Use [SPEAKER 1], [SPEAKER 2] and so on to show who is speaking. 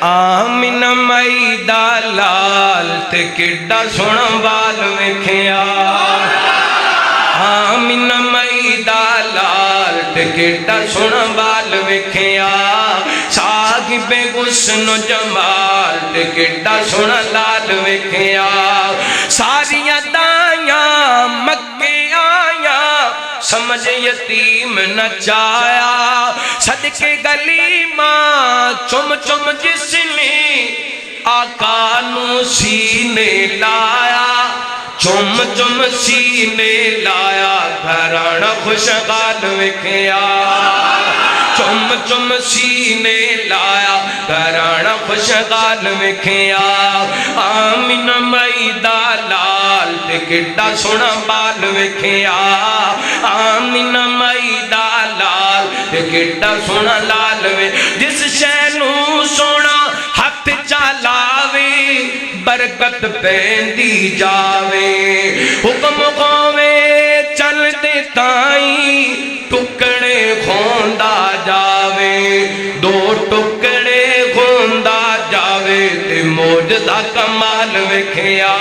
[SPEAKER 1] आमिना मई दा लाल ते किड्डा सोहना बाल वेखिया आमिना मई दा लाल ते किड्डा सोहना बाल वेखिया साहिबे हुस्न जमाल ते किड्डा सोहना लाल वेखिया सारियां दाइयां मक्के आया समझ यतीम नचाया सदके गली मां चुम चुम जिसने आका नू सीने लाया चुम चुम सीने लाया घराना खुशहाल वेखिया चुम चुम सीने लाया घराना खुशहाल वेखिया आमिना मई दा लाल ते किड्डा सोहना बाल वेखिया आमिना मई दा लाल ते किड्डा सोहना लाल वे जिस शै नू सोहना हथ चलावे बरकत पैंदी जावे हुक्म होवे चलदे ताई टुकड़े खोंदा जावे दो टुकड़े खोंदा जावे ते मौज दा कमाल वेखिया